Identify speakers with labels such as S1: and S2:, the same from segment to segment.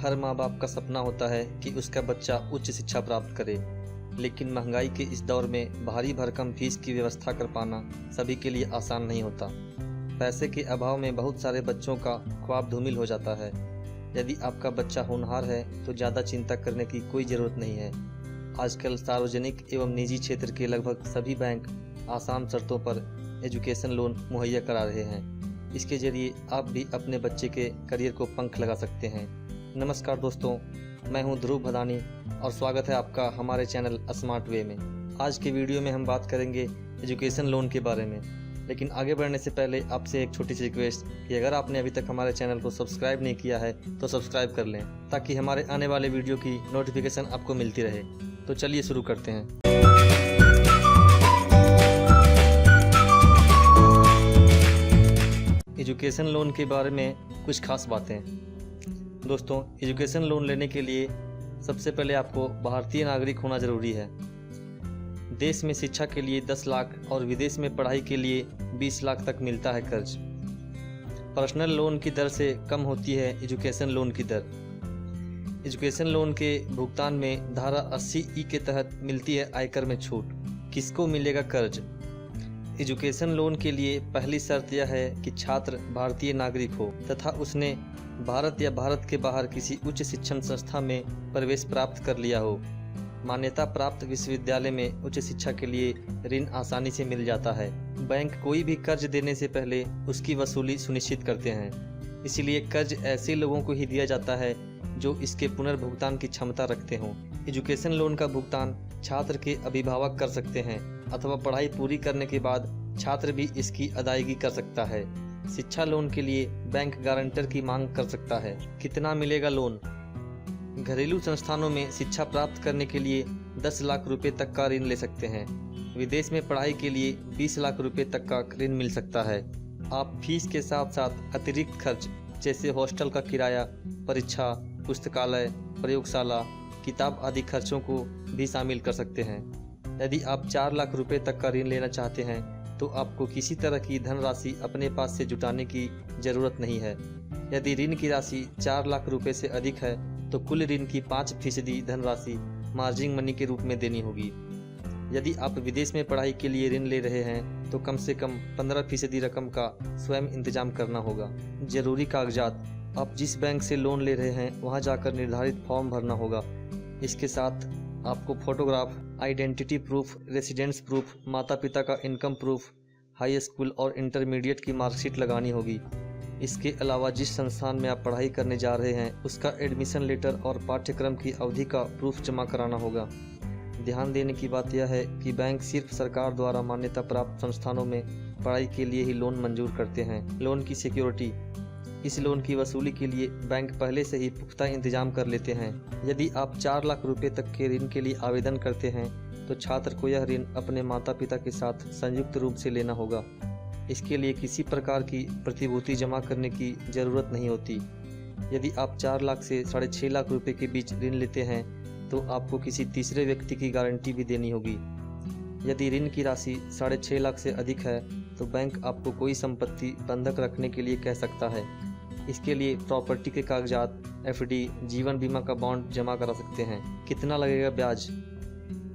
S1: हर माँ बाप का सपना होता है कि उसका बच्चा उच्च शिक्षा प्राप्त करे, लेकिन महंगाई के इस दौर में भारी भरकम फीस की व्यवस्था कर पाना सभी के लिए आसान नहीं होता। पैसे के अभाव में बहुत सारे बच्चों का ख्वाब धूमिल हो जाता है। यदि आपका बच्चा होनहार है तो ज़्यादा चिंता करने की कोई ज़रूरत नहीं है। आजकल सार्वजनिक एवं निजी क्षेत्र के लगभग सभी बैंक आसान शर्तों पर एजुकेशन लोन मुहैया करा रहे हैं। इसके जरिए आप भी अपने बच्चे के करियर को पंख लगा सकते हैं। नमस्कार दोस्तों, मैं हूं ध्रुव भदानी और स्वागत है आपका हमारे चैनल स्मार्ट वे में। आज के वीडियो में हम बात करेंगे एजुकेशन लोन के बारे में, लेकिन आगे बढ़ने से पहले आपसे एक छोटी सी रिक्वेस्ट कि अगर आपने अभी तक हमारे चैनल को सब्सक्राइब नहीं किया है तो सब्सक्राइब कर लें, ताकि हमारे आने वाले वीडियो की नोटिफिकेशन आपको मिलती रहे। तो चलिए शुरू करते हैं। एजुकेशन लोन के बारे में कुछ खास बातें। दोस्तों, एजुकेशन लोन लेने के लिए सबसे पहले आपको भारतीय नागरिक होना ज़रूरी है। देश में शिक्षा के लिए 10 लाख और विदेश में पढ़ाई के लिए 20 लाख तक मिलता है कर्ज। पर्सनल लोन की दर से कम होती है एजुकेशन लोन की दर। एजुकेशन लोन के भुगतान में धारा 80E के तहत मिलती है आयकर में छूट। किसको मिलेगा कर्ज? एजुकेशन लोन के लिए पहली शर्त यह है कि छात्र भारतीय नागरिक हो तथा उसने भारत या भारत के बाहर किसी उच्च शिक्षण संस्था में प्रवेश प्राप्त कर लिया हो। मान्यता प्राप्त विश्वविद्यालय में उच्च शिक्षा के लिए ऋण आसानी से मिल जाता है। बैंक कोई भी कर्ज देने से पहले उसकी वसूली सुनिश्चित करते हैं, इसीलिए कर्ज ऐसे लोगों को ही दिया जाता है जो इसके पुनर्भुगतान की क्षमता रखते हों। एजुकेशन लोन का भुगतान छात्र के अभिभावक कर सकते हैं अथवा पढ़ाई पूरी करने के बाद छात्र भी इसकी अदायगी कर सकता है। शिक्षा लोन के लिए बैंक गारंटर की मांग कर सकता है। कितना मिलेगा लोन? घरेलू संस्थानों में शिक्षा प्राप्त करने के लिए 10 लाख रुपए तक का ऋण ले सकते हैं। विदेश में पढ़ाई के लिए 20 लाख रुपए तक का ऋण मिल सकता है। आप फीस के साथ साथ अतिरिक्त खर्च जैसे हॉस्टल का किराया, परीक्षा, पुस्तकालय, प्रयोगशाला, किताब आदि खर्चों को भी शामिल कर सकते हैं। यदि आप 4 लाख रुपए तक का ऋण लेना चाहते हैं तो आपको किसी तरह की धनराशि अपने पास से जुटाने की जरूरत नहीं है। यदि ऋण की राशि 4 लाख रुपए से अधिक है तो कुल ऋण की 5% धनराशि मार्जिन मनी के रूप में देनी होगी। यदि आप विदेश में पढ़ाई के लिए ऋण ले रहे हैं तो कम से कम 15% रकम का स्वयं इंतजाम करना होगा। जरूरी कागजात: आप जिस बैंक से लोन ले रहे हैं वहां जाकर निर्धारित फॉर्म भरना होगा। इसके साथ आपको photograph, identity proof, residence proof, माता पिता का इनकम प्रूफ, हाई स्कूल और इंटरमीडिएट की मार्कशीट लगानी होगी। इसके अलावा जिस संस्थान में आप पढ़ाई करने जा रहे हैं उसका एडमिशन लेटर और पाठ्यक्रम की अवधि का प्रूफ जमा कराना होगा। ध्यान देने की बात यह है कि बैंक सिर्फ सरकार द्वारा मान्यता प्राप्त संस्थानों में पढ़ाई के लिए ही लोन मंजूर करते हैं। लोन की सिक्योरिटी: इस लोन की वसूली के लिए बैंक पहले से ही पुख्ता इंतजाम कर लेते हैं। यदि आप 4 लाख रुपए तक के ऋण के लिए आवेदन करते हैं तो छात्र को यह ऋण अपने माता पिता के साथ संयुक्त रूप से लेना होगा। इसके लिए किसी प्रकार की प्रतिभूति जमा करने की जरूरत नहीं होती। यदि आप 4 लाख से 6.5 लाख रुपए के बीच ऋण लेते हैं तो आपको किसी तीसरे व्यक्ति की गारंटी भी देनी होगी। यदि ऋण की राशि 6.5 लाख से अधिक है तो बैंक आपको कोई संपत्ति बंधक रखने के लिए कह सकता है। इसके लिए प्रॉपर्टी के कागजात, FD, जीवन बीमा का बॉन्ड जमा करा सकते हैं। कितना लगेगा ब्याज?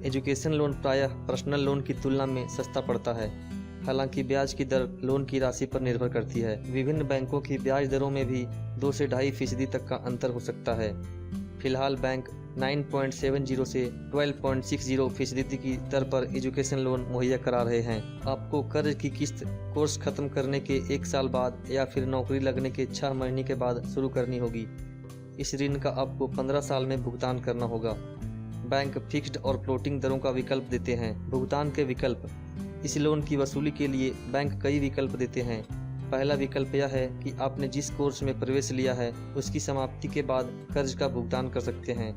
S1: एजुकेशन लोन प्रायः पर्सनल लोन की तुलना में सस्ता पड़ता है। हालांकि ब्याज की दर लोन की राशि पर निर्भर करती है। विभिन्न बैंकों की ब्याज दरों में भी 2 से 2.5% तक का अंतर हो सकता है। फिलहाल बैंक 9.70 से 12.60% की दर पर एजुकेशन लोन मुहैया करा रहे हैं। आपको कर्ज की किस्त कोर्स खत्म करने के 1 साल बाद या फिर नौकरी लगने के 6 महीने के बाद शुरू करनी होगी। इस ऋण का आपको 15 साल में भुगतान करना होगा। बैंक फिक्स्ड और फ्लोटिंग दरों का विकल्प देते हैं। भुगतान के विकल्प: इस लोन की वसूली के लिए बैंक कई विकल्प देते हैं। पहला विकल्प यह है कि आपने जिस कोर्स में प्रवेश लिया है उसकी समाप्ति के बाद कर्ज का भुगतान कर सकते हैं।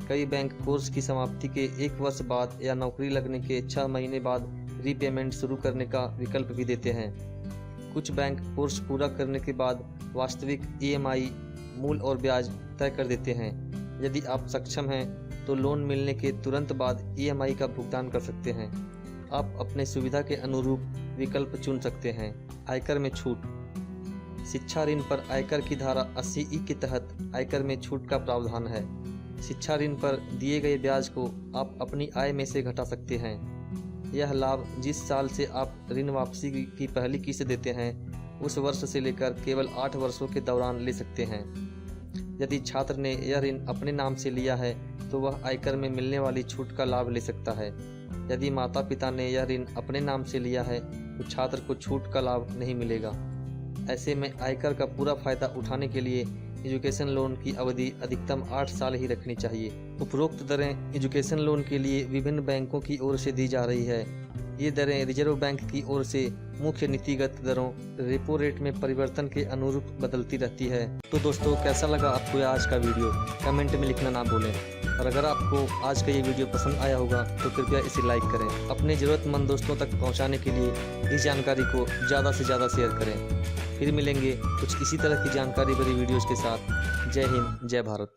S1: कई बैंक कोर्स की समाप्ति के 1 वर्ष बाद या नौकरी लगने के 6 महीने बाद रीपेमेंट शुरू करने का विकल्प भी देते हैं। कुछ बैंक कोर्स पूरा करने के बाद वास्तविक EMI, मूल और ब्याज तय कर देते हैं। यदि आप सक्षम हैं तो लोन मिलने के तुरंत बाद EMI का भुगतान कर सकते हैं। आप अपने सुविधा के अनुरूप विकल्प चुन सकते हैं। आयकर में छूट: शिक्षा ऋण पर आयकर की धारा 80E के तहत आयकर में छूट का प्रावधान है। शिक्षा ऋण पर दिए गए ब्याज को आप अपनी आय में से घटा सकते हैं। यह लाभ जिस साल से आप ऋण वापसी की पहली किस्त देते हैं उस वर्ष से लेकर केवल 8 वर्षों के दौरान ले सकते हैं। यदि छात्र ने यह ऋण अपने नाम से लिया है तो वह आयकर में मिलने वाली छूट का लाभ ले सकता है। यदि माता पिता ने यह ऋण अपने नाम से लिया है तो छात्र को छूट का लाभ नहीं मिलेगा। ऐसे में आयकर का पूरा फायदा उठाने के लिए एजुकेशन लोन की अवधि अधिकतम 8 साल ही रखनी चाहिए। उपरोक्त दरें एजुकेशन लोन के लिए विभिन्न बैंकों की ओर से दी जा रही है। ये दरें रिजर्व बैंक की ओर से मुख्य नीतिगत दरों रेपो रेट में परिवर्तन के अनुरूप बदलती रहती है। तो दोस्तों, कैसा लगा आपको आज का वीडियो, कमेंट में लिखना ना भूलें। और अगर आपको आज का ये वीडियो पसंद आया होगा तो कृपया इसे लाइक करें। अपने ज़रूरतमंद दोस्तों तक पहुंचाने के लिए इस जानकारी को ज़्यादा से ज़्यादा शेयर करें। फिर मिलेंगे कुछ इसी तरह की जानकारी भरी वीडियोज़ के साथ। जय हिंद, जय भारत।